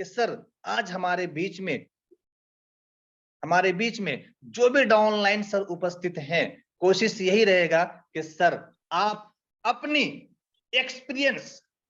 कि सर आज हमारे बीच में जो भी डाउनलाइन सर उपस्थित हैं, कोशिश यही रहेगा कि सर आप अपनी एक्सपीरियंस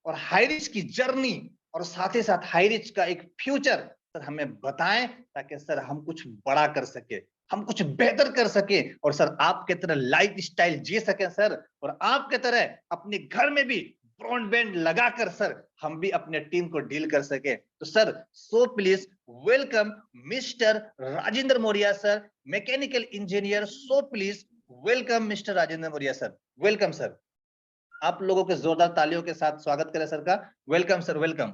और हाईरिच की जर्नी और साथ ही साथ हाईरिच का एक फ्यूचर सर हमें बताएं, ताकि सर हम कुछ बड़ा कर सके, हम कुछ बेहतर कर सके और सर आपके तरह लाइफ स्टाइल जी सके सर, और आपके तरह अपने घर में भी ब्रॉडबैंड लगाकर सर हम भी अपने टीम को डील कर सके। तो sir so please welcome mister Rajendra Maurya sir, mechanical engineer. So please welcome mister Rajendra Maurya sir, welcome sir. आप लोगों के जोरदार तालियों के साथ स्वागत करें सर का। Welcome sir, welcome.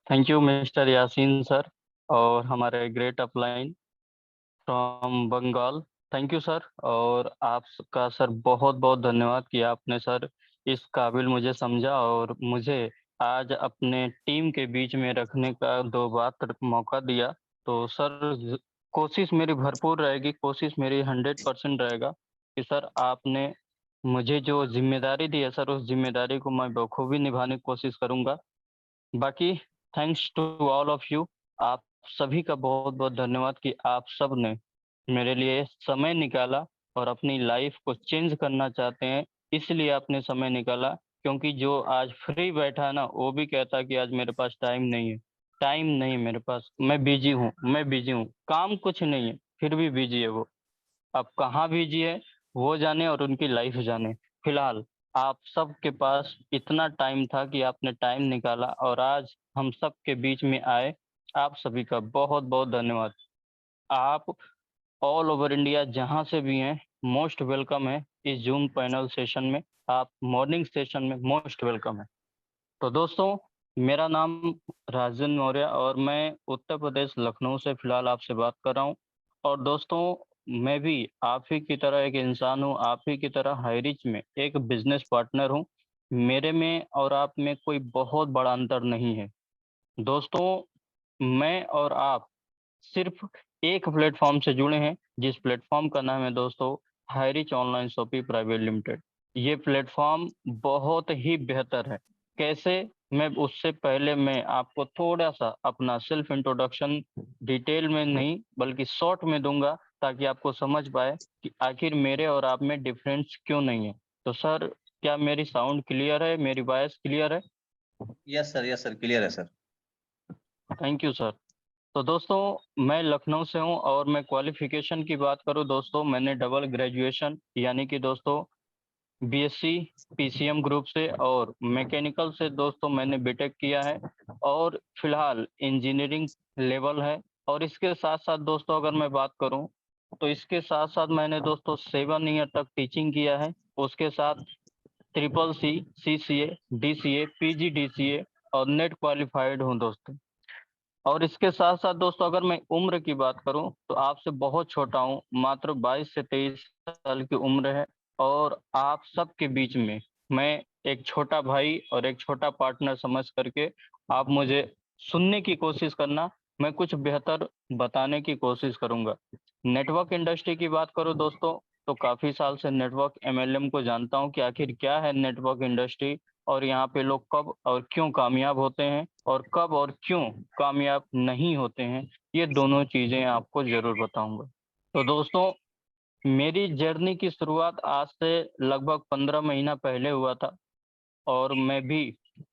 Thank you mister Yasin sir और हमारे great upline from Bengal. Thank you sir, और आपका सर बहुत बहुत धन्यवाद कि आपने सर इस काबिल मुझे समझा और मुझे आज अपने टीम के बीच में रखने का दो बात मौका दिया। तो सर कोशिश मेरी भरपूर रहेगी, कोशिश मेरी 100% रहेगा कि सर आपने मुझे जो जिम्मेदारी दी है सर उस जिम्मेदारी को मैं बखूबी निभाने की कोशिश करूंगा। बाकी thanks to all of you, आप सभी का बहुत बहुत धन्यवाद कि आप सब ने मेरे लिए समय निकाला और अपनी लाइफ को चेंज करना चाहते हैं, इसलिए आपने समय निकाला। क्योंकि जो आज फ्री बैठा है ना, वो भी कहता कि आज मेरे पास टाइम नहीं है। टाइम नहीं मेरे पास, मैं बिजी हूँ, काम कुछ नहीं है फिर भी बिजी है वो। अब कहाँ बिजी है वो जाने और उनकी लाइफ जाने। फिलहाल आप सबके पास इतना टाइम था कि आपने टाइम निकाला और आज हम सब के बीच में आए। आप सभी का बहुत बहुत धन्यवाद। आप ऑल ओवर इंडिया जहां से भी हैं, मोस्ट वेलकम है इस जूम पैनल सेशन में। आप मॉर्निंग सेशन में मोस्ट वेलकम है। तो दोस्तों, मेरा नाम राजन मौर्य और मैं उत्तर प्रदेश लखनऊ से फिलहाल आपसे बात कर रहा हूँ। और दोस्तों, मैं भी आप ही की तरह एक इंसान हूँ, आप ही की तरह हाईरिच में एक बिजनेस पार्टनर हूँ। मेरे में और आप में कोई बहुत बड़ा अंतर नहीं है। दोस्तों, मैं और आप सिर्फ एक प्लेटफॉर्म से जुड़े हैं, जिस प्लेटफॉर्म का नाम है दोस्तों Highrich online shopping private limited. ये प्लेटफॉर्म बहुत ही बेहतर है। कैसे? मैं उससे पहले मैं आपको थोड़ा सा अपना सेल्फ इंट्रोडक्शन डिटेल में नहीं बल्कि शॉर्ट में दूंगा, ताकि आपको समझ पाए कि आखिर मेरे और आप में डिफरेंस क्यों नहीं है। तो सर, क्या मेरी साउंड क्लियर है, मेरी वॉइस क्लियर है? यस सर, क्लियर है सर। Thank you sir. तो दोस्तों, मैं लखनऊ से हूं और मैं क्वालिफिकेशन की बात करूं दोस्तों, मैंने डबल ग्रेजुएशन यानी कि दोस्तों बीएससी पीसीएम ग्रुप से और मैकेनिकल से दोस्तों मैंने बीटेक किया है और फिलहाल इंजीनियरिंग लेवल है। और इसके साथ साथ दोस्तों अगर मैं बात करूं तो इसके साथ साथ मैंने दोस्तों 7 ईयर तक टीचिंग किया है। उसके साथ triple C, CCA, DCA, PGDCA और नेट क्वालिफाइड हूं दोस्तों। और इसके साथ साथ दोस्तों अगर मैं उम्र की बात करूं तो आपसे बहुत छोटा हूं, मात्र 22 से 23 साल की उम्र है। और आप सबके बीच में मैं एक छोटा भाई और एक छोटा पार्टनर समझ करके आप मुझे सुनने की कोशिश करना, मैं कुछ बेहतर बताने की कोशिश करूंगा। नेटवर्क इंडस्ट्री की बात करूं दोस्तों, तो काफी साल से नेटवर्क एमएलएम को जानता हूं कि आखिर क्या है नेटवर्क इंडस्ट्री और यहाँ पे लोग कब और क्यों कामयाब होते हैं और कब और क्यों कामयाब नहीं होते हैं, ये दोनों चीजें आपको जरूर बताऊंगा। तो दोस्तों, मेरी जर्नी की शुरुआत आज से लगभग 15 महीना पहले हुआ था और मैं भी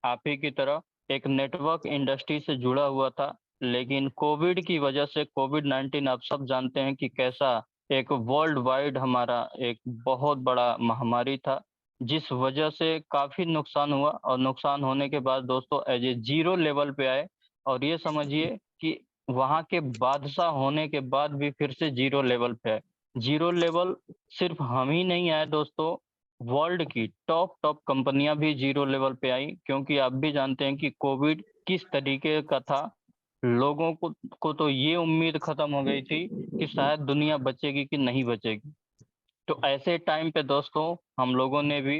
आप ही की तरह एक नेटवर्क इंडस्ट्री से जुड़ा हुआ था। लेकिन कोविड की वजह से, कोविड-19 आप सब जानते हैं कि कैसा एक वर्ल्ड वाइड हमारा एक बहुत बड़ा महामारी था, जिस वजह से काफी नुकसान हुआ और नुकसान होने के बाद दोस्तों एज ए जीरो लेवल पे आए। और ये समझिए कि वहां के बादशाह होने के बाद भी फिर से जीरो लेवल पे आए। जीरो लेवल सिर्फ हम ही नहीं आए दोस्तों, वर्ल्ड की टॉप टॉप कंपनियां भी जीरो लेवल पे आई, क्योंकि आप भी जानते हैं कि कोविड किस तरीके का था। लोगों को तो ये उम्मीद खत्म हो गई थी कि शायद दुनिया बचेगी कि नहीं बचेगी। तो ऐसे टाइम पे दोस्तों हम लोगों ने भी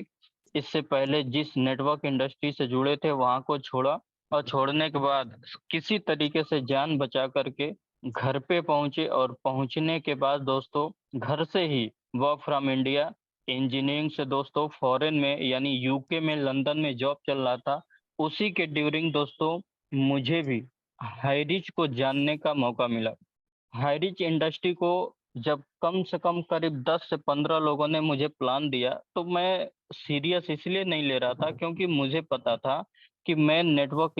इससे पहले जिस नेटवर्क इंडस्ट्री से जुड़े थे वहां को छोड़ा और छोड़ने के बाद किसी तरीके से जान बचा करके घर पे पहुंचे और पहुंचने के बाद दोस्तों घर से ही वर्क फ्रॉम इंडिया इंजीनियरिंग से दोस्तों फॉरेन में यानी यूके में लंदन में जॉब चल रहा था। उसी के ड्यूरिंग दोस्तों मुझे भी हाईरिच को जानने का मौका मिला। हाईरिच इंडस्ट्री को जब कम से कम करीब 10 से 15 लोगों ने मुझे प्लान दिया, तो मैं सीरियस इसलिए नहीं ले रहा था क्योंकि मुझे पता था कि मैं नेटवर्क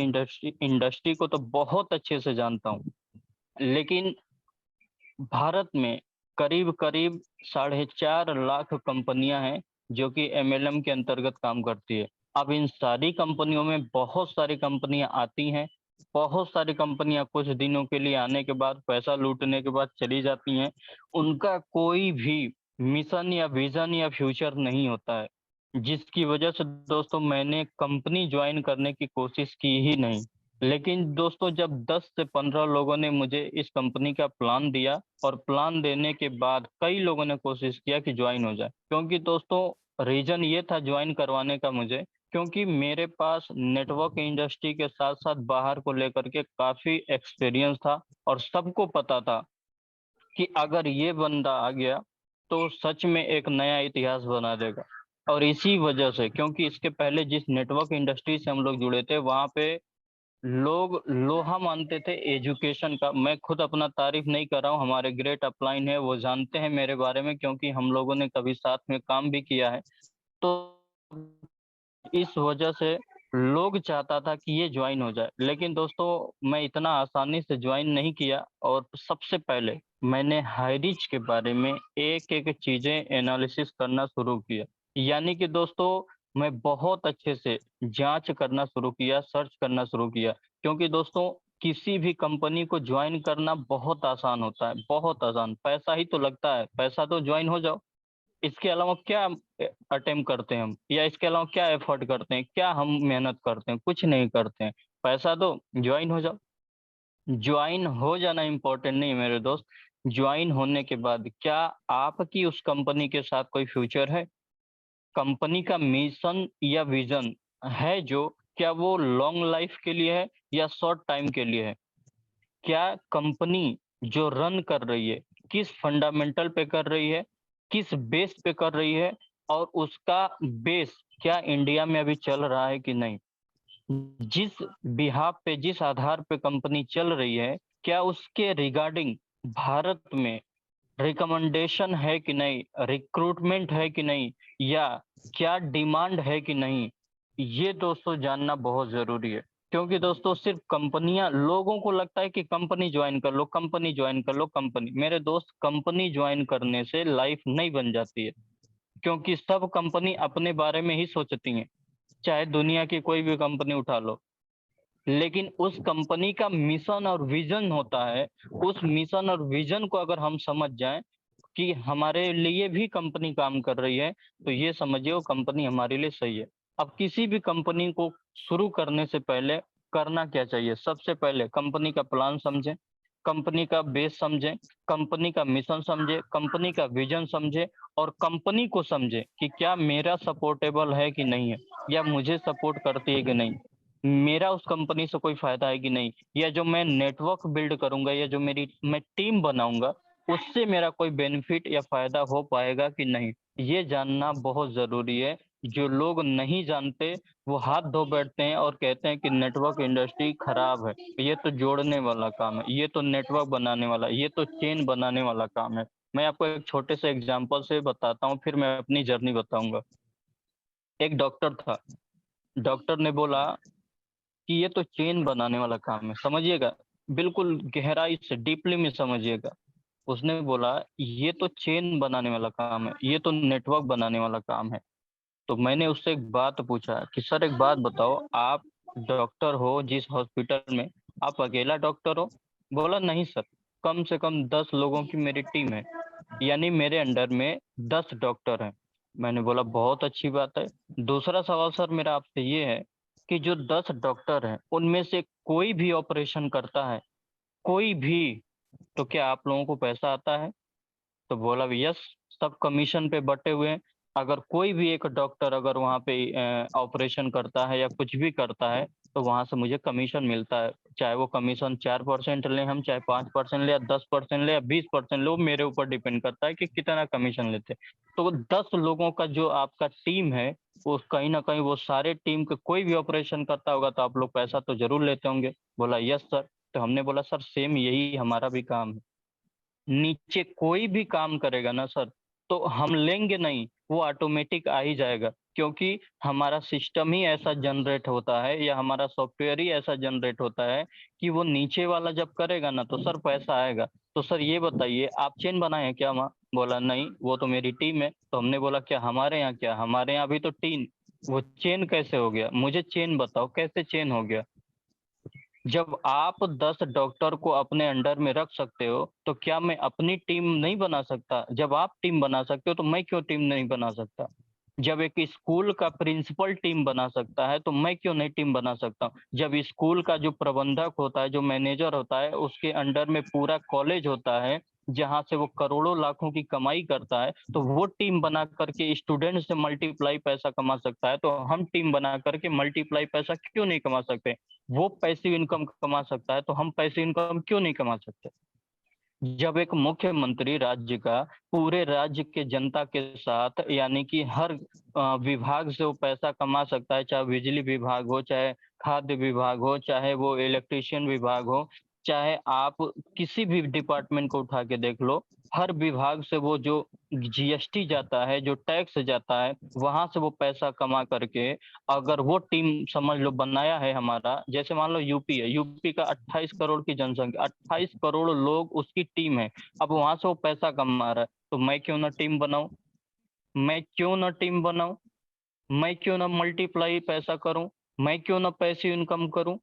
इंडस्ट्री को तो बहुत अच्छे से जानता हूँ। लेकिन भारत में करीब-करीब 4.5 लाख कंपनियां हैं जो कि एमएलएम के अंतर्गत काम करती है। अब इन सारी कंपनियों में बहुत सारी कंपनियां आती हैं, बहुत सारी कंपनियां कुछ दिनों के लिए आने के बाद पैसा लूटने के बाद चली जाती हैं। उनका कोई भी मिशन या विज़न या फ्यूचर नहीं होता है, जिसकी वजह से दोस्तों मैंने कंपनी जॉइन करने की कोशिश की ही नहीं। लेकिन दोस्तों जब 10 से 15 लोगों ने मुझे इस कंपनी का प्लान दिया और प्लान देने के बाद कई लोगों ने कोशिश किया कि ज्वाइन हो जाए, क्योंकि दोस्तों रीजन ये था ज्वाइन करवाने का मुझे, क्योंकि मेरे पास नेटवर्क इंडस्ट्री के साथ साथ बाहर को लेकर के काफी एक्सपीरियंस था और सबको पता था कि अगर ये बंदा आ गया तो सच में एक नया इतिहास बना देगा। और इसी वजह से, क्योंकि इसके पहले जिस नेटवर्क इंडस्ट्री से हम लोग जुड़े थे वहां पे लोग लोहा मानते थे एजुकेशन का। मैं खुद अपना तारीफ नहीं कर रहा हूँ, हमारे ग्रेट अपलाइन है, वो जानते हैं मेरे बारे में क्योंकि हम लोगों ने कभी साथ में काम भी किया है। तो इस वजह से लोग चाहता था कि ये ज्वाइन हो जाए। लेकिन दोस्तों मैं इतना आसानी से ज्वाइन नहीं किया और सबसे पहले मैंने हाईरिच के बारे में एक-एक चीज़ें एनालिसिस करना शुरू किया। यानी कि दोस्तों मैं बहुत अच्छे से जाँच करना शुरू किया, सर्च करना शुरू किया। क्योंकि दोस्तों किसी भी कंपनी को ज्वाइन करना बहुत आसान होता है, बहुत आसान। पैसा ही तो लगता है, पैसा दो ज्वाइन हो जाओ। इसके अलावा क्या अटेम्प्ट करते हैं हम, या इसके अलावा क्या एफर्ट करते हैं, क्या हम मेहनत करते हैं? कुछ नहीं करते हैं। पैसा दो, ज्वाइन हो जाओ। ज्वाइन हो जाना इम्पोर्टेंट नहीं है मेरे दोस्त, ज्वाइन होने के बाद क्या आपकी उस कंपनी के साथ कोई फ्यूचर है? कंपनी का मिशन या विज़न है जो, क्या वो लॉन्ग लाइफ के लिए है या शॉर्ट टाइम के लिए है? क्या कंपनी जो रन कर रही है, किस फंडामेंटल पे कर रही है, किस बेस पे कर रही है और उसका बेस क्या इंडिया में अभी चल रहा है कि नहीं? जिस बिहाफ़ पे, जिस आधार पे कंपनी चल रही है, क्या उसके रिगार्डिंग भारत में रिकमेंडेशन है कि नहीं, रिक्रूटमेंट है कि नहीं, या क्या डिमांड है कि नहीं? ये दोस्तों जानना बहुत ज़रूरी है। क्योंकि दोस्तों सिर्फ़ कंपनियाँ, लोगों को लगता है कि कंपनी जॉइन कर लो, कंपनी जॉइन कर लो, कंपनी। मेरे दोस्त कंपनी जॉइन करने से लाइफ़ नहीं बन जाती है, क्योंकि सब कंपनी अपने बारे में ही सोचती हैं। चाहे दुनिया की कोई भी कंपनी उठा लो। लेकिन उस कंपनी का मिशन और विज़न होता है, उस मिशन और विज़न को अगर हम समझ जाएँ कि हमारे लिए भी कंपनी काम कर रही है, तो ये समझिए वो कंपनी हमारे लिए सही है। अब किसी भी कंपनी को शुरू करने से पहले करना क्या चाहिए? सबसे पहले कंपनी का प्लान समझें, कंपनी का बेस समझें, कंपनी का मिशन समझें, कंपनी का विज़न समझें और कंपनी को समझें कि क्या मेरा सपोर्टेबल है कि नहीं है, या मुझे सपोर्ट करती है कि नहीं। मेरा उस कंपनी से कोई फ़ायदा है कि नहीं, या जो मैं नेटवर्क बिल्ड करूँगा या जो मेरी मैं टीम बनाऊँगा, उससे मेरा कोई बेनिफिट या फ़ायदा हो पाएगा कि नहीं? ये जानना बहुत ज़रूरी है। जो लोग नहीं जानते, वो हाथ धो बैठते हैं और कहते हैं कि नेटवर्क इंडस्ट्री खराब है, ये तो जोड़ने वाला काम है, ये तो नेटवर्क बनाने वाला, ये तो चेन बनाने वाला काम है। मैं आपको एक छोटे से एग्ज़ाम्पल से बताता हूँ, फिर मैं अपनी जर्नी बताऊँगा। एक डॉक्टर था, डॉक्टर ने बोला कि ये तो चेन बनाने वाला काम है, समझिएगा, बिल्कुल गहराई से डीपली में समझिएगा। उसने बोला ये तो चेन बनाने वाला काम है, ये तो नेटवर्क बनाने वाला काम है। तो मैंने उससे एक बात पूछा कि सर एक बात बताओ, आप डॉक्टर हो जिस हॉस्पिटल में, आप अकेला डॉक्टर हो? बोला नहीं सर, कम से कम 10 लोगों की मेरी टीम है, यानी मेरे अंडर में 10 डॉक्टर हैं। मैंने बोला बहुत अच्छी बात है। दूसरा सवाल सर मेरा आपसे ये है कि जो 10 डॉक्टर हैं, उनमें से कोई भी ऑपरेशन करता है, कोई भी, तो क्या आप लोगों को पैसा आता है? तो बोला यस, सब कमीशन पे बँटे हुए हैं। अगर कोई भी एक डॉक्टर अगर वहाँ पे ऑपरेशन करता है या कुछ भी करता है, तो वहां से मुझे कमीशन मिलता है, चाहे वो कमीशन 4% ले हम, चाहे 5% ले, या 10% ले, या 20% ले, वो मेरे ऊपर डिपेंड करता है कि कितना कमीशन लेते हैं। तो 10 लोगों का जो आपका टीम है, वो कहीं ना कहीं वो सारे टीम के कोई भी ऑपरेशन करता होगा तो आप लोग पैसा तो जरूर लेते होंगे। बोला यस सर। तो हमने बोला सर सेम यही हमारा भी काम है, नीचे कोई भी काम करेगा ना सर, तो हम लेंगे नहीं, वो ऑटोमेटिक आ ही जाएगा, क्योंकि हमारा सिस्टम ही ऐसा जनरेट होता है या हमारा सॉफ्टवेयर ही ऐसा जनरेट होता है कि वो नीचे वाला जब करेगा ना तो सर पैसा आएगा। तो सर ये बताइए आप चेन बनाए हैं क्या वहाँ? बोला नहीं, वो तो मेरी टीम है। तो हमने बोला क्या हमारे यहाँ क्या, हमारे यहाँ भी तो टीम, वो चेन कैसे हो गया? मुझे चेन बताओ कैसे चेन हो गया? जब आप 10 डॉक्टर को अपने अंडर में रख सकते हो तो क्या मैं अपनी टीम नहीं बना सकता? जब आप टीम बना सकते हो तो मैं क्यों टीम नहीं बना सकता? जब एक स्कूल का प्रिंसिपल टीम बना सकता है तो मैं क्यों नहीं टीम बना सकता हूँ? जब स्कूल का जो प्रबंधक होता है, जो मैनेजर होता है, उसके अंडर में पूरा कॉलेज होता है जहां से वो करोड़ों लाखों की कमाई करता है, तो वो टीम बना करके स्टूडेंट से मल्टीप्लाई पैसा कमा सकता है, तो हम टीम बना करके मल्टीप्लाई पैसा क्यों नहीं कमा सकते? वो पैसिव इनकम कमा सकता है तो हम पैसिव इनकम क्यों नहीं कमा सकते? जब एक मुख्यमंत्री राज्य का पूरे राज्य के जनता के साथ, यानी कि हर विभाग से वो पैसा कमा सकता है, चाहे बिजली विभाग हो, चाहे खाद्य विभाग हो, चाहे वो इलेक्ट्रिशियन विभाग हो, चाहे आप किसी भी डिपार्टमेंट को उठा के देख लो, हर विभाग से वो जो जीएसटी जाता है, जो टैक्स जाता है, वहां से वो पैसा कमा करके, अगर वो टीम समझ लो बनाया है हमारा, जैसे मान लो यूपी है, यूपी का 28 करोड़ की जनसंख्या, 28 करोड़ लोग उसकी टीम है, अब वहां से वो पैसा कमा रहा है, तो मैं क्यों ना टीम बनाऊं? मैं क्यों ना टीम बनाऊं? मैं क्यों ना मल्टीप्लाई पैसा करूं? मैं क्यों ना पैसिव इनकम करूं?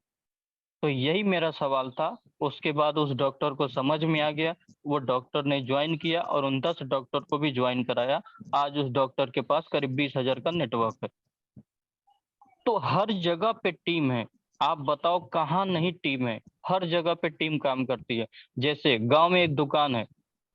तो यही मेरा सवाल था। उसके बाद उस डॉक्टर को समझ में आ गया, वो डॉक्टर ने ज्वाइन किया और उन 10 डॉक्टर को भी ज्वाइन कराया। आज उस डॉक्टर के पास करीब 20,000 का नेटवर्क है। तो हर जगह पे टीम है, आप बताओ कहाँ नहीं टीम है? हर जगह पे टीम काम करती है। जैसे गांव में एक दुकान है,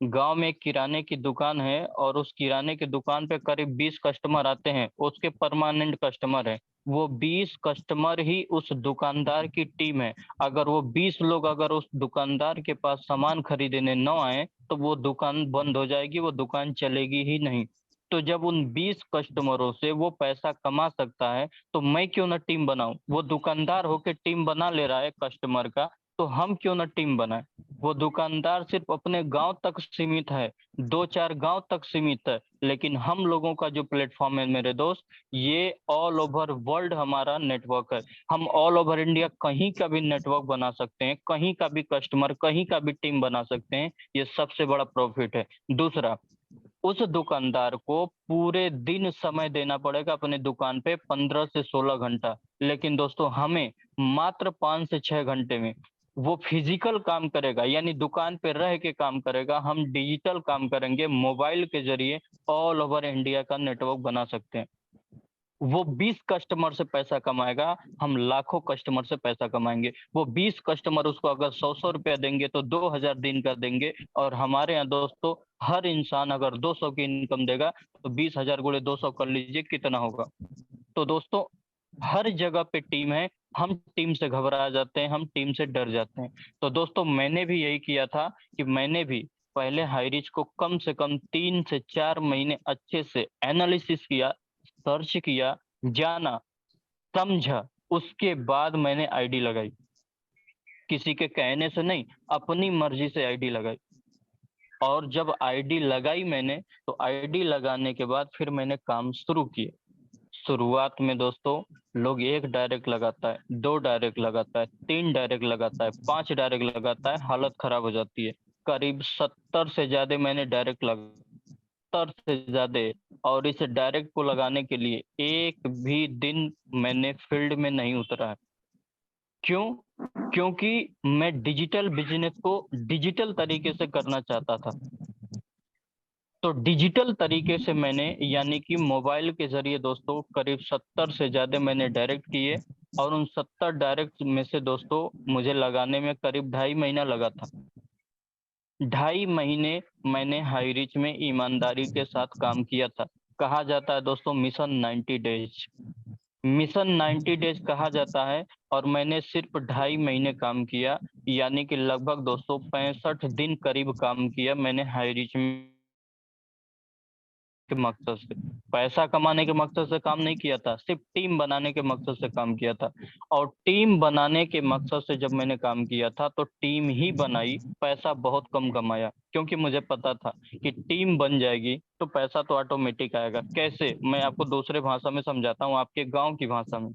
गांव में एक किराने की दुकान है, और उस किराने की दुकान पे करीब 20 कस्टमर आते हैं, उसके परमानेंट कस्टमर है। वो 20 कस्टमर ही उस दुकानदार की टीम है। अगर वो 20 लोग अगर उस दुकानदार के पास सामान खरीदने न आए तो वो दुकान बंद हो जाएगी, वो दुकान चलेगी ही नहीं। तो जब उन 20 कस्टमरों से वो पैसा कमा सकता है, तो मैं क्यों ना टीम बनाऊं? वो दुकानदार होके टीम बना ले रहा है कस्टमर का, तो हम क्यों ना टीम बनाए? वो दुकानदार सिर्फ अपने गांव तक सीमित है, 2-4 गांव तक सीमित है, लेकिन हम लोगों का जो प्लेटफॉर्म है मेरे दोस्त, ये ऑल ओवर वर्ल्ड हमारा नेटवर्क है। हम ऑल ओवर इंडिया कहीं का भी नेटवर्क बना सकते हैं, कहीं का भी कस्टमर, कहीं का भी टीम बना सकते हैं। ये सबसे बड़ा प्रॉफिट है। दूसरा, उस दुकानदार को पूरे दिन समय देना पड़ेगा अपने दुकान पे, 15 से 16 घंटा, लेकिन दोस्तों हमें मात्र 5 से 6 घंटे में वो फिजिकल काम करेगा, यानी दुकान पे रह के काम करेगा। हम डिजिटल काम करेंगे, मोबाइल के जरिए ऑल ओवर इंडिया का नेटवर्क बना सकते हैं। वो 20 कस्टमर से पैसा कमाएगा, हम लाखों कस्टमर से पैसा कमाएंगे। वो 20 कस्टमर उसको अगर 100-100 रुपया देंगे तो 2,000 दिन का देंगे। और हमारे यहाँ दोस्तों हर इंसान अगर 200 की इनकम देगा तो 20,000 गुणे 200 कर लीजिए कितना होगा। तो दोस्तों हर जगह पे टीम है, हम टीम से घबरा जाते हैं, हम टीम से डर जाते हैं। तो दोस्तों मैंने भी यही किया था कि मैंने भी पहले हाईरिच को कम से कम 3 से 4 महीने अच्छे से एनालिसिस किया, सर्च किया, जाना, समझा, उसके बाद मैंने आईडी लगाई। किसी के कहने से नहीं, अपनी मर्जी से आईडी लगाई। और जब आईडी लगाई मैंने, तो आईडी लगाने के बाद फिर मैंने काम शुरू किए। शुरुआत में दोस्तों लोग 1 डायरेक्ट लगाता है, 2 डायरेक्ट लगाता है, 3 डायरेक्ट लगाता है, 5 डायरेक्ट लगाता है, हालत खराब हो जाती है। करीब 70 से ज्यादा मैंने डायरेक्ट लगा, 70 से ज्यादा। और इस डायरेक्ट को लगाने के लिए एक भी दिन मैंने फील्ड में नहीं उतरा है। क्यों? क्योंकि मैं डिजिटल बिजनेस को डिजिटल तरीके से करना चाहता था। तो डिजिटल तरीके से मैंने, यानी कि मोबाइल के जरिए दोस्तों, करीब 70 से ज्यादा मैंने डायरेक्ट किए। और उन 70 डायरेक्ट में से दोस्तों मुझे लगाने में करीब 2.5 महीना लगा था। 2.5 महीने मैंने हाई रिच में ईमानदारी के साथ काम किया था। कहा जाता है दोस्तों मिशन 90 डेज। मिशन 90 डेज कहा जाता है और मैंने सिर्फ 2.5 महीने काम किया, यानी कि लगभग दोस्तों 65 दिन करीब काम किया मैंने हाई रीच के मकसद से। पैसा कमाने के मकसद से काम नहीं किया था, सिर्फ टीम बनाने के मकसद से काम किया था। और टीम बनाने के मकसद से जब मैंने काम किया था तो टीम ही बनाई, पैसा बहुत कम कमाया, क्योंकि मुझे पता था कि टीम बन जाएगी तो पैसा तो ऑटोमेटिक आएगा। कैसे? मैं आपको दूसरे भाषा में समझाता हूँ, आपके गाँव की भाषा में।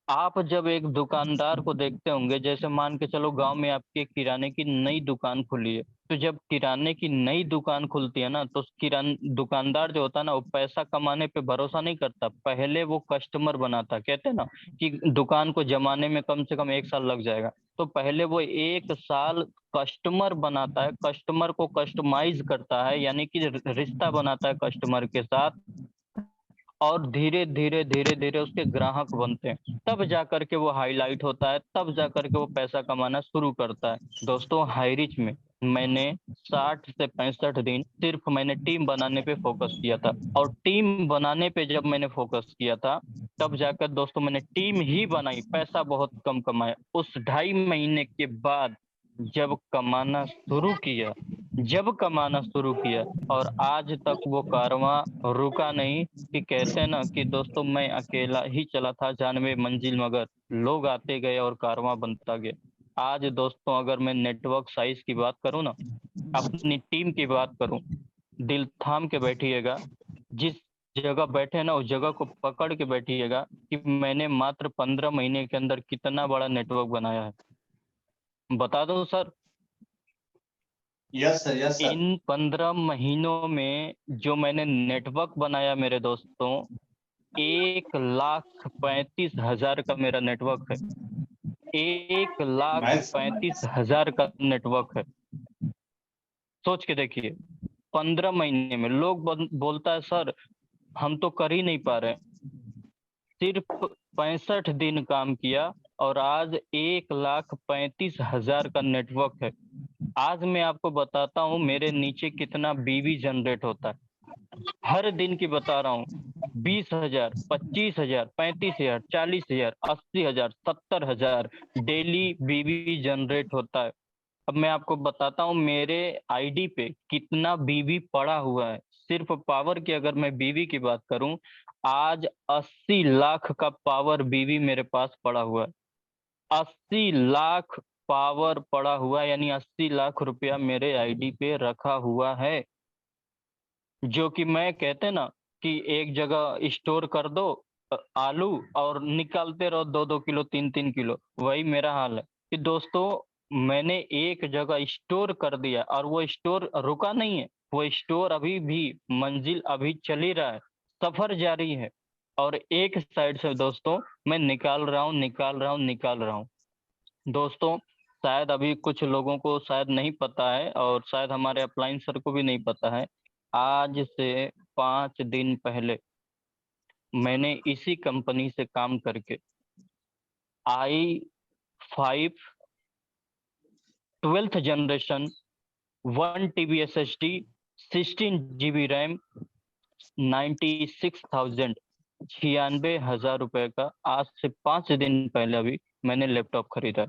आप जब एक दुकानदार को देखते होंगे, जैसे मान के चलो गाँव में आपके किराने की नई दुकान खुली है, तो जब किराने की नई दुकान खुलती है ना, तो दुकानदार जो होता है ना, वो पैसा कमाने पे भरोसा नहीं करता, पहले वो कस्टमर बनाता। कहते हैं ना कि दुकान को जमाने में कम से कम 1 साल लग जाएगा, तो पहले वो 1 साल कस्टमर बनाता है, कस्टमर को कस्टमाइज करता है, यानी कि रिश्ता बनाता है कस्टमर के साथ, और धीरे धीरे धीरे धीरे उसके ग्राहक बनते हैं, तब जाकर के वो हाईलाइट होता है, तब जाकर के वो पैसा कमाना शुरू करता है। दोस्तों, हाईरिच में मैंने 60 से 65 दिन सिर्फ मैंने टीम बनाने पे फोकस किया था, और टीम बनाने पे जब मैंने फोकस किया था, तब जाकर दोस्तों मैंने टीम ही बनाई, पैसा बहुत कम कमाया। उस 2.5 महीने के बाद जब कमाना शुरू किया, और आज तक वो कारवां रुका नहीं। कि कहते हैं ना कि दोस्तों मैं अकेला ही चला था 92 मंजिल, मगर लोग आते गए और कारवां बनता गया। आज दोस्तों अगर मैं नेटवर्क साइज की बात करूं ना, अपनी टीम की बात करूं, दिल थाम के बैठिएगा, जिस जगह बैठे ना उस जगह को पकड़ के बैठिएगा कि मैंने मात्र 15 महीने के अंदर कितना बड़ा नेटवर्क बनाया है। बता दूं sir, yes sir, yes sir. इन 15 महीनों में जो मैंने नेटवर्क बनाया मेरे दोस्तों, 1,35,000 का मेरा नेटवर्क है। Nice sir, nice. 1,35,000 का नेटवर्क है। सोच के देखिए, 15 महीने में। लोग बोलता है सर हम तो कर ही नहीं पा रहे। सिर्फ 65 दिन काम किया और आज 1,35,000 का नेटवर्क है। आज मैं आपको बताता हूँ मेरे नीचे कितना बीवी जनरेट होता है। हर दिन की बता रहा हूँ, 20,000, 25,000, 35,000, 40,000, 80,000, 70,000 डेली बीवी जनरेट होता है। अब मैं आपको बताता हूँ मेरे आईडी पे कितना बीवी पड़ा हुआ है। सिर्फ पावर की अगर मैं बीवी की बात करूं, आज 80 लाख का पावर बीवी मेरे पास पड़ा हुआ है। 80 लाख पावर पड़ा हुआ है, यानी 80 लाख रुपया मेरे आईडी पे रखा हुआ है, जो कि मैं कहते ना कि एक जगह स्टोर कर दो आलू, और निकालते रहो 2-2 किलो 3-3 किलो, वही मेरा हाल है। कि दोस्तों मैंने एक जगह स्टोर कर दिया और वो स्टोर रुका नहीं है, वो स्टोर अभी भी मंजिल अभी चल ही रहा है, सफर जारी है। और एक साइड से दोस्तों मैं निकाल रहा हूँ। दोस्तों शायद अभी कुछ लोगों को शायद नहीं पता है, और शायद हमारे अपलाइन सर को भी नहीं पता है। आज से 5 दिन पहले मैंने इसी कंपनी से काम करके i5 12th generation 1 TB SSD 16 GB RAM 96,000 96,000 रुपए का आज से 5 दिन पहले अभी मैंने लैपटॉप खरीदा।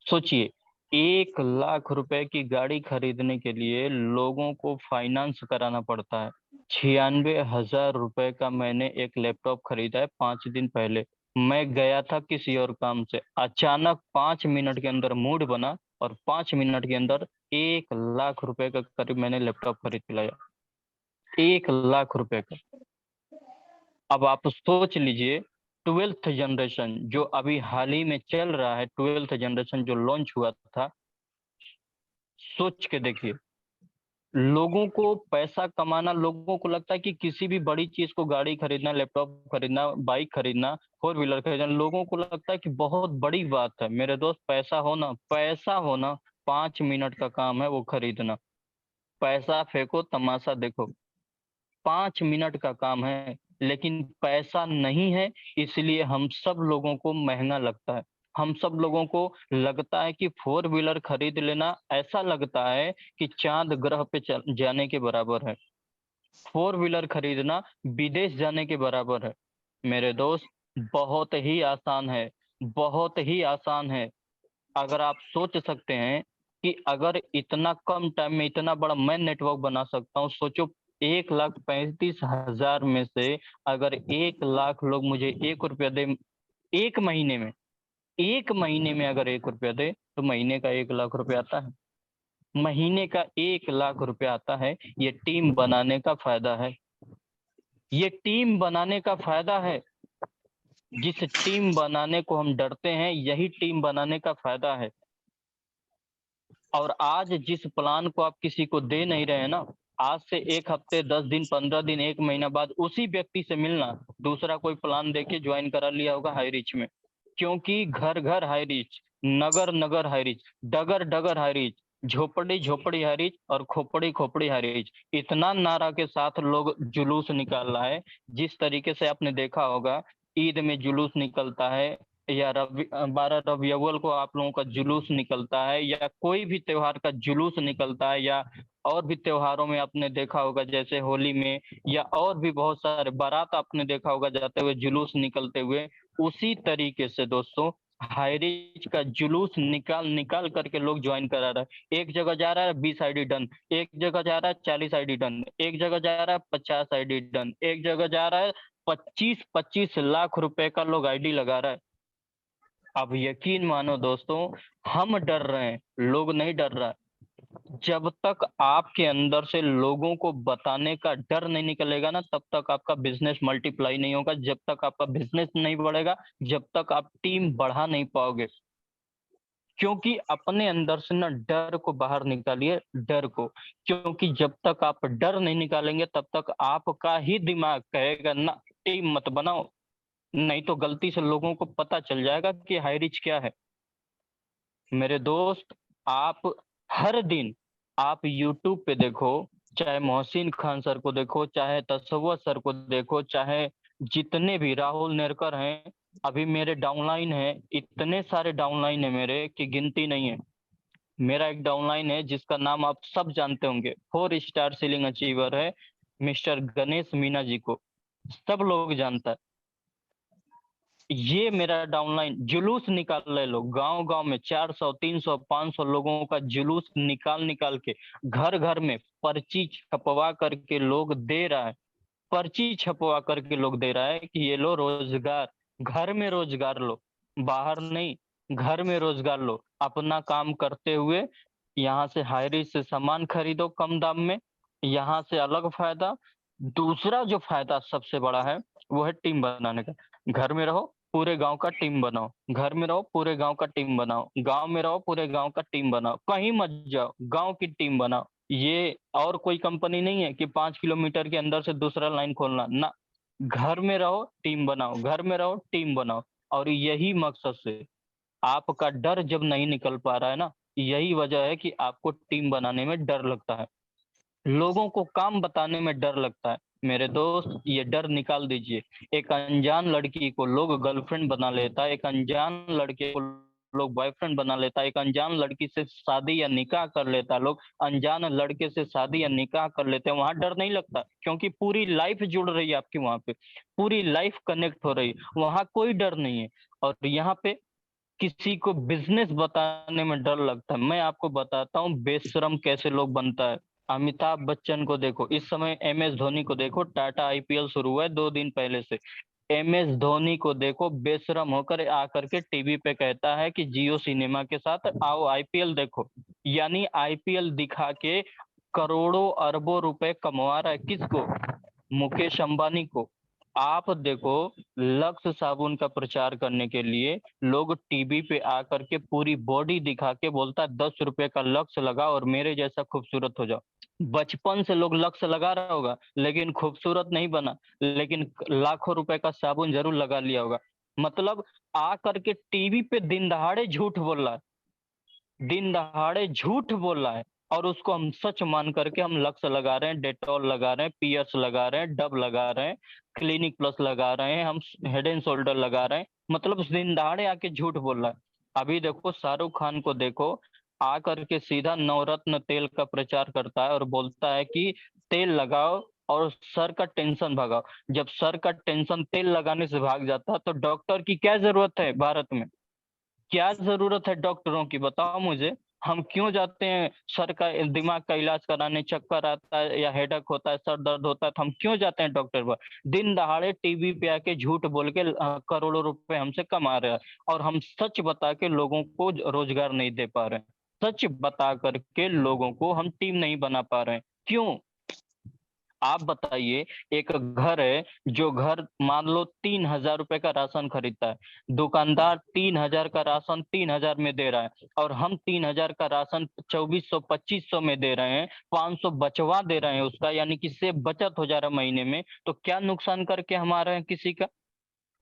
सोचिए, 1 लाख रुपए की गाड़ी खरीदने के लिए लोगों को फाइनेंस कराना पड़ता है। 96,000 रुपए का मैंने एक लैपटॉप खरीदा है 5 दिन पहले। मैं गया था किसी और काम से, अचानक 5 मिनट के अंदर मूड बना और 5 मिनट के अंदर 1 लाख रुपए का करीब मैंने लैपटॉप खरीद के लाया। 1 लाख रुपए का। अब आप सोच लीजिए, 12th जनरेशन जो अभी हाल ही में चल रहा है, 12th जनरेशन जो लॉन्च हुआ था, सोच के देखिए। लोगों को पैसा कमाना, लोगों को लगता है कि किसी भी बड़ी चीज को, गाड़ी खरीदना, लैपटॉप खरीदना, बाइक खरीदना, फोर व्हीलर खरीदना, लोगों को लगता है कि बहुत बड़ी बात है। मेरे दोस्त, पैसा होना 5 मिनट का काम है वो खरीदना। पैसा फेंको, तमाशा देखो, 5 मिनट का काम है, लेकिन पैसा नहीं है, इसलिए हम सब लोगों को महंगा लगता है। हम सब लोगों को लगता है कि फोर व्हीलर खरीद लेना, ऐसा लगता है कि चांद ग्रह पे जाने के बराबर है। 4 व्हीलर खरीदना विदेश जाने के बराबर है। मेरे दोस्त, बहुत ही आसान है, बहुत ही आसान है। अगर आप सोच सकते हैं कि अगर इतना कम टाइम में इतना बड़ा मैं नेटवर्क बना सकता हूँ, सोचो 1,35,000 में से अगर 1,00,000 लोग मुझे 1 रुपया दे 1 महीने में, 1 महीने में अगर 1 रुपया दे, तो महीने का 1,00,000 रुपया आता है। महीने का 1,00,000 रुपया आता है। ये टीम बनाने का फ़ायदा है। ये टीम बनाने का फ़ायदा है। जिस टीम बनाने को हम डरते हैं, यही टीम बनाने का फ़ायदा है। और आज जिस प्लान को आप किसी को दे नहीं रहे हैं ना, आज से 1 हफ्ते, 10 दिन, 15 दिन, 1 महीना बाद उसी व्यक्ति से मिलना, दूसरा कोई प्लान देके ज्वाइन करा लिया होगा हाई रिच में। क्योंकि घर-घर हाई रिच, नगर-नगर हाई रिच, डगर-डगर हाई रिच, झोपड़ी-झोपड़ी हाई रिच और खोपड़ी-खोपड़ी हाई रिच। इतना नारा के साथ लोग जुलूस निकाल रहा है, जिस तरीके से आपने देखा होगा ईद में जुलूस निकलता है या 12 रबी अव्वल को आप लोगों का जुलूस निकलता है या कोई भी त्योहार का जुलूस निकलता है या और भी त्योहारों में आपने देखा होगा जैसे होली में या और भी बहुत सारे बारात आपने देखा होगा जाते हुए जुलूस निकलते हुए। उसी तरीके से दोस्तों हाई रिच का जुलूस निकाल निकाल करके लोग ज्वाइन करा रहा है। एक जगह जा रहा है 20 आईडी डन, एक जगह जा रहा है 40 आईडी डन, एक जगह जा रहा है 50 आईडी डन, एक जगह जा रहा है 25-25 लाख रुपए का लोग आईडी लगा रहा है। अब यकीन मानो दोस्तों, हम डर रहे हैं, लोग नहीं डर रहा है। जब तक आपके अंदर से लोगों को बताने का डर नहीं निकलेगा ना, तब तक आपका बिज़नेस मल्टीप्लाई नहीं होगा। जब तक आपका बिज़नेस नहीं बढ़ेगा, जब तक आप टीम बढ़ा नहीं पाओगे। क्योंकि अपने अंदर से ना डर को बाहर निकालिए, डर को। क्योंकि जब तक आप डर नहीं निकालेंगे, तब तक आपका ही दिमाग कहेगा ना टीम मत बनाओ, नहीं तो गलती से लोगों को पता चल जाएगा कि हाई रिच क्या है। मेरे दोस्त, आप हर दिन आप यूट्यूब पे देखो, चाहे मोहसिन खान सर को देखो, चाहे तसव्वुर सर को देखो, चाहे जितने भी राहुल नेरकर हैं, अभी मेरे डाउनलाइन है, इतने सारे डाउनलाइन है मेरे कि गिनती नहीं है। मेरा एक डाउनलाइन है जिसका नाम आप सब जानते होंगे, 4 स्टार सीलिंग अचीवर है, मिस्टर गणेश मीना जी को सब लोग जानता है। ये मेरा डाउनलाइन जुलूस निकाल रहे लोग गांव-गांव में 400, 300, 500 लोगों का जुलूस निकाल-निकाल के घर-घर में पर्ची छपवा करके लोग दे रहा है। पर्ची छपवा करके लोग दे रहा है कि ये लो रोजगार, घर में रोजगार लो, बाहर नहीं, घर में रोजगार लो। अपना काम करते हुए यहाँ से हायरी से सामान खरीदो कम दाम में, यहाँ से अलग फायदा। दूसरा जो फायदा सबसे बड़ा है, वो है टीम बनाने का। घर में रहो, पूरे गाँव का टीम बनाओ, घर में रहो, पूरे गाँव का टीम बनाओ, गाँव में रहो, पूरे गाँव का टीम बनाओ, कहीं मत जाओ, गाँव की टीम बनाओ। ये और कोई कंपनी नहीं है कि 5 किलोमीटर के अंदर से दूसरा लाइन खोलना, ना। घर में रहो, टीम बनाओ, घर में रहो, टीम बनाओ। और यही मकसद से आपका डर जब नहीं निकल पा रहा है ना, यही वजह है कि आपको टीम बनाने में डर लगता है। लोगों को काम बताने में डर लगता है। मेरे दोस्त, ये डर निकाल दीजिए। एक अनजान लड़की को लोग गर्लफ्रेंड बना लेता है, एक अनजान लड़के को लोग बॉयफ्रेंड बना लेता है, एक अनजान लड़की से शादी या निकाह कर लेता है, लोग अनजान लड़के से शादी या निकाह कर लेते हैं। वहाँ डर नहीं लगता क्योंकि पूरी लाइफ जुड़ रही है आपकी वहाँ पे, पूरी लाइफ कनेक्ट हो रही है, वहाँ कोई डर नहीं है। और यहाँ पे किसी को बिज़नेस बताने में डर लगता है। मैं आपको बताता हूँ बेशर्म कैसे लोग बनता है। अमिताभ बच्चन को देखो, इस समय एमएस धोनी को देखो, टाटा आईपीएल शुरू हुआ है 2 दिन पहले से। एमएस धोनी को देखो, बेशर्म होकर आकर के टीवी पे कहता है कि जियो सिनेमा के साथ आओ आईपीएल देखो। यानी आईपीएल दिखा के करोड़ों अरबों रुपए कमवा रहा है किसको? मुकेश अंबानी को। आप देखो, लक्स साबुन का प्रचार करने के लिए लोग टीवी पे आकर के पूरी बॉडी दिखा के बोलता है 10 रुपए का लक्स लगा और मेरे जैसा खूबसूरत हो जाओ। बचपन से लोग लक्स लगा रहा होगा लेकिन खूबसूरत नहीं बना, लेकिन लाखों रुपए का साबुन जरूर लगा लिया होगा। मतलब आकर के टीवी पे दिन दहाड़े झूठ बोल रहा है, दिन दहाड़े झूठ बोल रहा है और उसको हम सच मान करके हम लक्स लगा रहे हैं, डेटॉल लगा रहे हैं, पियर्स लगा रहे हैं, डब लगा रहे हैं, क्लिनिक प्लस लगा रहे हैं, हम हेड एंड शोल्डर लगा रहे हैं। मतलब दिन दहाड़े आके झूठ बोल रहा है। अभी देखो शाहरुख खान को देखो, आकर के सीधा नवरत्न तेल का प्रचार करता है और बोलता है कि तेल लगाओ और सर का टेंशन भगाओ। जब सर का टेंशन तेल लगाने से भाग जाता है तो डॉक्टर की क्या जरूरत है भारत में? क्या जरूरत है डॉक्टरों की, बताओ मुझे। हम क्यों जाते हैं सर का, दिमाग का इलाज कराने, चक्कर आता है या हेडेक होता है, सर दर्द होता है, तो हम क्यों जाते हैं डॉक्टर पर? दिन दहाड़े टीवी पे आके झूठ बोल के करोड़ों रुपए हमसे कमा रहे हैं, और हम सच बता के लोगों को रोजगार नहीं दे पा रहे हैं। सच बता करके लोगों को हम टीम नहीं बना पा रहे हैं, क्यों? आप बताइए, एक घर है, जो घर मान लो 3,000 रुपए का राशन खरीदता है, दुकानदार 3,000 का राशन 3,000 में दे रहा है, और हम 3,000 का राशन 2,400 2,500 में दे रहे हैं, 500 बचवा दे रहे हैं उसका, यानी कि से बचत हो जा रहा है महीने में। तो क्या नुकसान करके हम आ रहे हैं किसी का?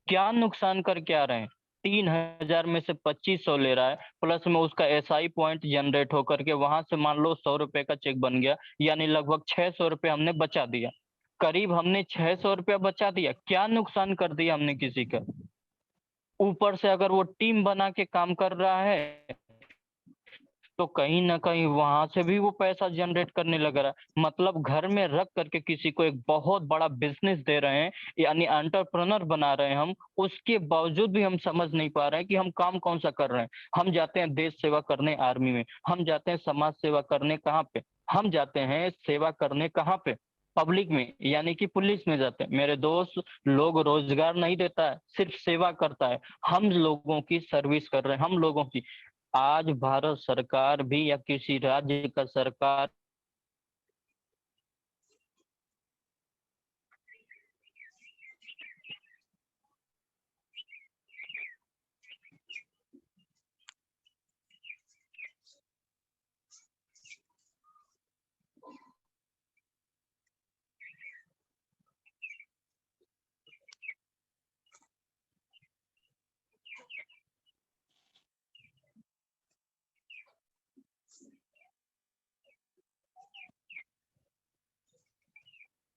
क्या नुकसान करके आ रहे हैं? 3,000 में से 2,500 ले रहा है, प्लस में उसका एसआई पॉइंट जनरेट होकर के वहां से मान लो 100 रुपए का चेक बन गया, यानी लगभग 600 रुपए हमने बचा दिया। करीब हमने 600 रुपया बचा दिया। क्या नुकसान कर दिया हमने किसी का? ऊपर से अगर वो टीम बना के काम कर रहा है तो कहीं ना कहीं वहां से भी वो पैसा जनरेट करने लग रहा है। मतलब घर में रख करके किसी को एक बहुत बड़ा बिजनेस दे रहे हैं, यानी एंटरप्रेन्योर बना रहे हैं हम, उसके बावजूद भी हम समझ नहीं पा रहे हैं कि हम काम कौन सा कर रहे हैं। हम जाते हैं देश सेवा करने आर्मी में, हम जाते हैं समाज सेवा करने कहाँ पे, हम जाते हैं सेवा करने कहाँ पे? पब्लिक में, यानी कि पुलिस में जाते हैं। मेरे दोस्त, लोग रोजगार नहीं देता है, सिर्फ सेवा करता है। हम लोगों की सर्विस कर रहे हैं, हम लोगों की। आज भारत सरकार भी या किसी राज्य का सरकार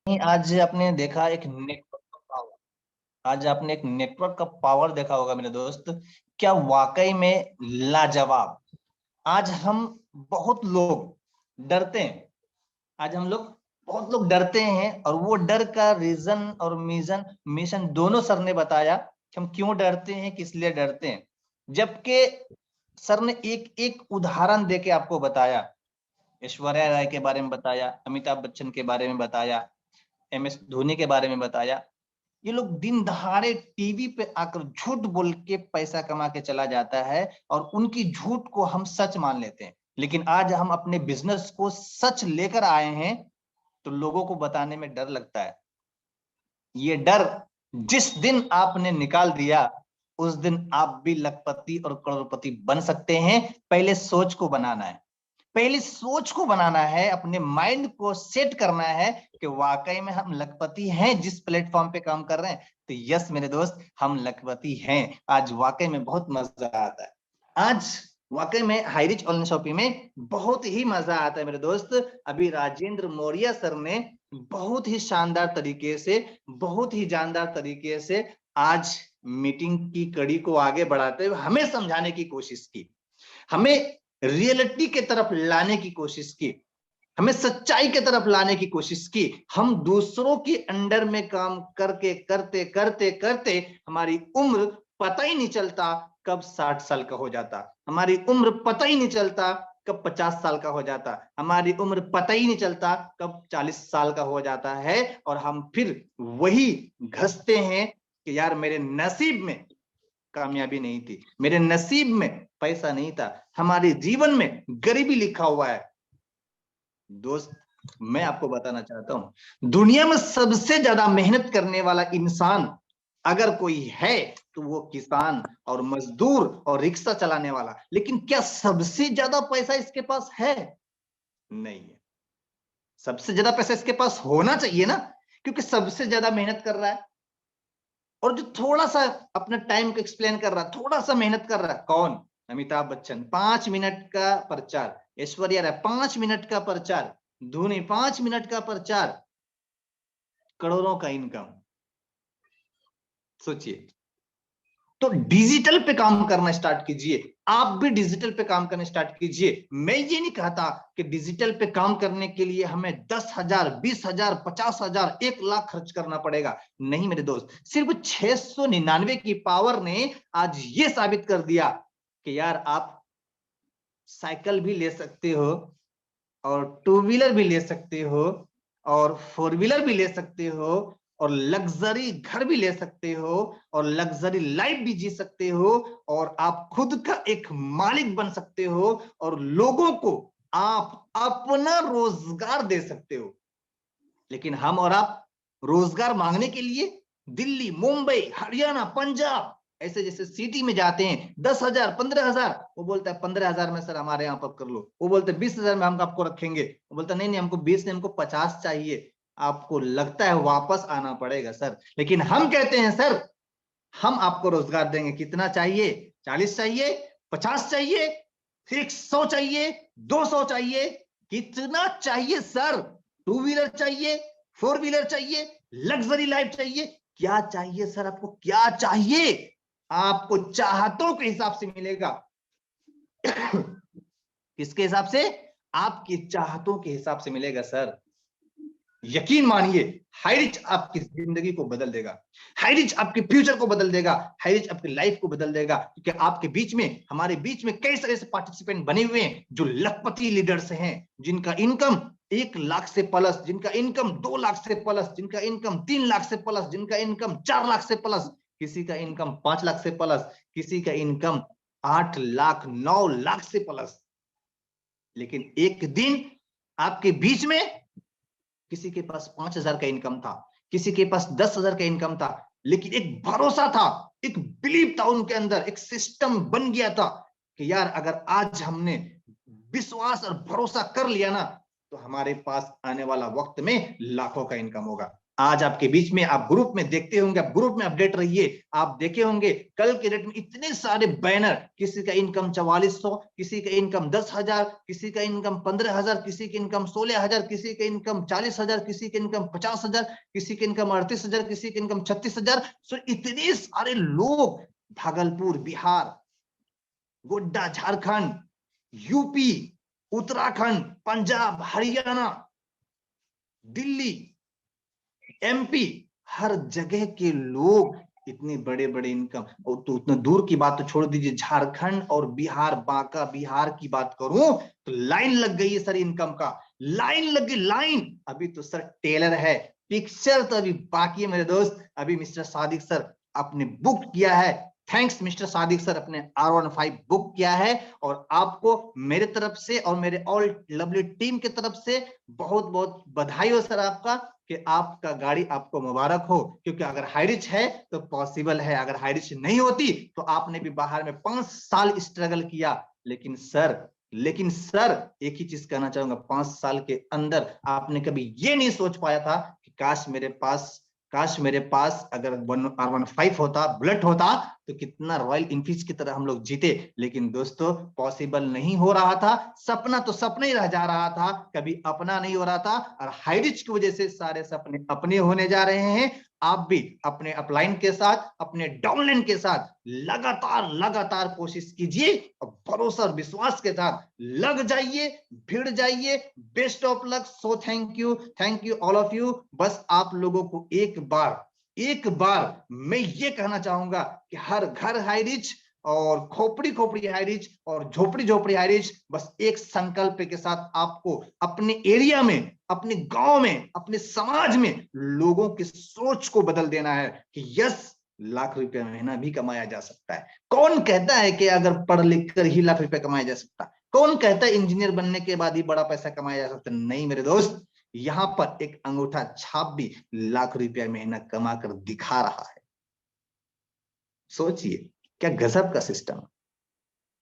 आज आपने देखा एक नेटवर्क का पावर, आज आपने एक नेटवर्क का पावर देखा होगा मेरे दोस्त, क्या वाकई में लाजवाब। आज हम बहुत लोग डरते हैं, आज हम लोग बहुत लोग डरते हैं, और वो डर का रीजन और मिशन दोनों सर ने बताया कि हम क्यों डरते हैं, किस लिए डरते हैं। जबकि सर ने एक एक उदाहरण देके आपको बताया, ऐश्वर्या राय के बारे में बताया, अमिताभ बच्चन के बारे में बताया, MS धोनी के बारे में बताया। ये लोग दिन दहाड़े टीवी पे आकर झूठ बोल के पैसा कमा के चला जाता है, और उनकी झूठ को हम सच मान लेते हैं। लेकिन आज हम अपने बिजनेस को सच लेकर आए हैं तो लोगों को बताने में डर लगता है। ये डर जिस दिन आपने निकाल दिया, उस दिन आप भी लखपति और करोड़पति बन सकते हैं। पहले सोच को बनाना है, पहले सोच को बनाना है, अपने माइंड को सेट करना है कि वाकई में हम लखपति हैं जिस प्लेटफॉर्म पे काम कर रहे हैं। तो यस मेरे दोस्त, हम लखपति हैं। आज वाकई में बहुत मजा आता है। आज वाकई में हाईरिच ऑनलाइन शॉपिंग में बहुत ही मजा आता है मेरे दोस्त। अभी राजेंद्र मौर्य सर ने बहुत ही शानदार तरीके से, बहुत ही जानदार तरीके से आज मीटिंग की कड़ी को आगे बढ़ाते हुए हमें समझाने की कोशिश की, हमें रियलिटी की तरफ लाने की कोशिश की, हमें सच्चाई की तरफ लाने की कोशिश की। हम दूसरों के अंडर में काम करके करते करते करते हमारी उम्र पता ही नहीं चलता कब 60 साल का हो जाता, हमारी उम्र पता ही नहीं चलता कब 50 साल का हो जाता, हमारी उम्र पता ही नहीं चलता कब 40 साल का हो जाता है। और हम फिर वही घसते हैं कि यार मेरे नसीब में कामयाबी नहीं थी, मेरे नसीब में पैसा नहीं था, हमारे जीवन में गरीबी लिखा हुआ है। दोस्त, मैं आपको बताना चाहता हूं, दुनिया में सबसे ज्यादा मेहनत करने वाला इंसान अगर कोई है तो वो किसान और मजदूर और रिक्शा चलाने वाला। लेकिन क्या सबसे ज्यादा पैसा इसके पास है? नहीं है। सबसे ज्यादा पैसा इसके पास होना चाहिए ना, क्योंकि सबसे ज्यादा मेहनत कर रहा है। और जो थोड़ा सा अपने टाइम को एक्सप्लेन कर रहा है, थोड़ा सा मेहनत कर रहा है, कौन? अमिताभ बच्चन 5 मिनट का प्रचार, ऐश्वर्या राय 5 मिनट का प्रचार, धोनी 5 मिनट का प्रचार, करोड़ों का इनकम। सोचिए, तो डिजिटल पे काम करना स्टार्ट कीजिए, आप भी डिजिटल पे काम करना स्टार्ट कीजिए। मैं ये नहीं कहता कि डिजिटल पे काम करने के लिए हमें 10,000, 20,000, 50,000, 1,00,000 खर्च करना पड़ेगा। नहीं मेरे दोस्त, सिर्फ 699 की पावर ने आज ये साबित कर दिया कि यार आप साइकिल भी ले सकते हो, और 2 व्हीलर भी ले सकते हो, और 4 व्हीलर भी ले सकते हो, और लग्जरी घर भी ले सकते हो, और लग्जरी लाइफ भी जी सकते हो, और आप खुद का एक मालिक बन सकते हो, और लोगों को आप अपना रोजगार दे सकते हो। लेकिन हम और आप रोजगार मांगने के लिए दिल्ली, मुंबई, हरियाणा, पंजाब ऐसे जैसे सिटी में जाते हैं, 10,000, 15,000, वो बोलता है 15,000 में सर हमारे यहाँ पर कर लो। वो बोलते हैं 20,000 में हम आपको रखेंगे। वो बोलता नहीं नहीं, हमको 20 नहीं, हमको 50 चाहिए। आपको लगता है वापस आना पड़ेगा सर, लेकिन हम कहते हैं सर हम आपको रोजगार देंगे। कितना चाहिए? 40 चाहिए, 50 चाहिए, 100 चाहिए, 200 चाहिए, कितना चाहिए सर? 2 व्हीलर चाहिए, 4 व्हीलर चाहिए, लग्जरी लाइफ चाहिए, क्या चाहिए सर? आपको क्या चाहिए? आपको चाहतों के हिसाब से मिलेगा। किसके हिसाब से? आपकी चाहतों के हिसाब से मिलेगा सर। यकीन मानिए, हाईरिच आपकी जिंदगी को बदल देगा, हाईरिच आपके फ्यूचर को बदल देगा, हाईरिच आपकी लाइफ को बदल देगा। क्योंकि आपके बीच में, हमारे बीच में कई सारे ऐसे पार्टिसिपेंट बने हुए हैं जो लखपति लीडर्स हैं, जिनका इनकम 1,00,000 से प्लस, जिनका इनकम 2,00,000 से प्लस, जिनका इनकम 3,00,000 से प्लस, जिनका इनकम 4,00,000 से प्लस, किसी का इनकम 5,00,000 से प्लस, किसी का इनकम 8,00,000, 9,00,000 से प्लस। लेकिन एक दिन आपके बीच में किसी के पास 5,000 का इनकम था, किसी के पास 10,000 का इनकम था, लेकिन एक भरोसा था, एक बिलीव था उनके अंदर, एक सिस्टम बन गया था कि यार अगर आज हमने विश्वास और भरोसा कर लिया ना, तो हमारे पास आने वाला वक्त में लाखों का इनकम होगा। आज आपके बीच में, आप ग्रुप में देखते होंगे, आप ग्रुप में अपडेट रहिए, आप देखे होंगे कल के डेट में इतने सारे बैनर, किसी का इनकम 4400, किसी का इनकम 10,000, किसी का इनकम 15,000, किसी का इनकम 16,000, किसी का इनकम 40,000, किसी का इनकम 50,000, किसी का इनकम 38,000, किसी का इनकम 36,000। सो इतने सारे लोग भागलपुर, बिहार, गोड्डा, झारखंड, यूपी, उत्तराखंड, पंजाब, हरियाणा, दिल्ली, एमपी, हर जगह के लोग इतने बड़े बड़े इनकम। और तो उतना दूर की बात तो छोड़ दीजिए, झारखंड और बिहार, बांका बिहार की बात करूं तो लाइन लग गई है सर इनकम का, लाइन लग गई, लाइन। अभी तो सर टेलर है, पिक्चर तो अभी बाकी है मेरे दोस्त। अभी मिस्टर सादिक सर आपने बुक किया है, थैंक्स मिस्टर सादिक सर, अपने R15 बुक किया है, और आपको मेरे तरफ से और मेरे ऑल लवली टीम की तरफ से बहुत बहुत बधाई हो सर आपका, कि आपका गाड़ी आपको मुबारक हो। क्योंकि अगर हाईरिच है तो पॉसिबल है, अगर हाईरिच नहीं होती तो आपने भी बाहर में 5 साल स्ट्रगल किया। लेकिन सर एक ही चीज कहना चाहूंगा, 5 साल के अंदर आपने कभी ये नहीं सोच पाया था कि काश मेरे पास अगर R15 होता, बुलेट होता, तो कितना रॉयल इनफील्ड की तरह हम लोग जीते। लेकिन दोस्तों पॉसिबल नहीं हो रहा था, सपना तो सपना ही रह जा रहा था, कभी अपना नहीं हो रहा था। और हाईरिच की वजह से सारे सपने अपने होने जा रहे हैं। आप भी अपने अपलाइन के साथ, अपने डाउनलाइन के साथ लगातार कोशिश कीजिए, और भरोसा और विश्वास के साथ लग जाइए, भिड़ जाइए। Best of luck. So thank you all of you. बस आप लोगों को एक बार मैं ये कहना चाहूंगा कि हर घर हाईरिच, और खोपड़ी हाईरिच, और झोपड़ी हाईरिच। बस एक संकल्प के साथ आपको अपने एरिया में, अपने गांव में, अपने समाज में लोगों की सोच को बदल देना है कि यस, लाख रुपया महीना भी कमाया जा सकता है। कौन कहता है कि अगर पढ़ लिख कर ही लाख रुपया कमाया जा सकता है? कौन कहता है इंजीनियर बनने के बाद ही बड़ा पैसा कमाया जा सकता है? नहीं मेरे दोस्त, यहां पर एक अंगूठा छाप भी लाख रुपया महीना कमा कर दिखा रहा है। सोचिए, क्या गजब का सिस्टम,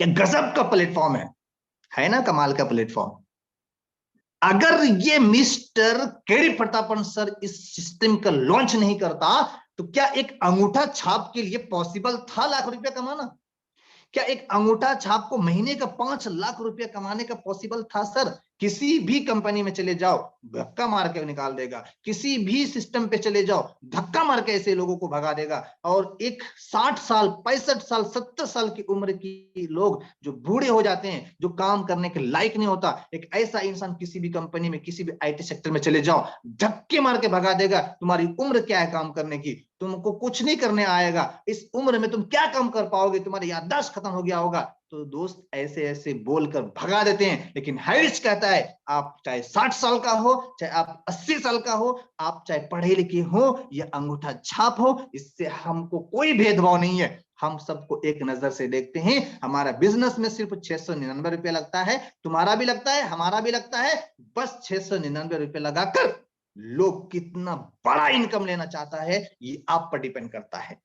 क्या गजब का प्लेटफॉर्म है ना? कमाल का प्लेटफॉर्म। अगर ये मिस्टर केडी प्रतापन सर इस सिस्टम का लॉन्च नहीं करता, तो क्या एक अंगूठा छाप के लिए पॉसिबल था लाख रुपया कमाना? क्या एक अंगूठा छाप को महीने का 5 लाख रुपया कमाने का पॉसिबल था सर? किसी भी कंपनी में चले जाओ धक्का मार के निकाल देगा, किसी भी सिस्टम पे चले जाओ धक्का मार के ऐसे लोगों को भगा देगा। और एक 60 साल 65 साल 70 साल की उम्र की लोग जो बूढ़े हो जाते हैं, जो काम करने के लायक नहीं होता, एक ऐसा इंसान किसी भी कंपनी में किसी भी IT सेक्टर में चले जाओ धक्के मार के भगा देगा। तुम्हारी उम्र क्या है काम करने की, तुमको कुछ नहीं करने आएगा, इस उम्र में तुम क्या काम कर पाओगे, तुम्हारी याददाश्त खत्म हो गया होगा। तो दोस्त ऐसे ऐसे बोलकर भगा देते हैं। लेकिन हैरिस कहता है आप चाहे 60 साल का हो, चाहे आप 80 साल का हो, आप चाहे पढ़े लिखे हो या अंगूठा छाप हो, इससे हमको कोई भेदभाव नहीं है। हम सबको एक नजर से देखते हैं। हमारा बिजनेस में सिर्फ 699 रुपये लगता है, तुम्हारा भी लगता है, हमारा भी लगता है। बस 699 रुपये लगाकर लोग कितना बड़ा इनकम लेना चाहता है ये आप पर डिपेंड करता है।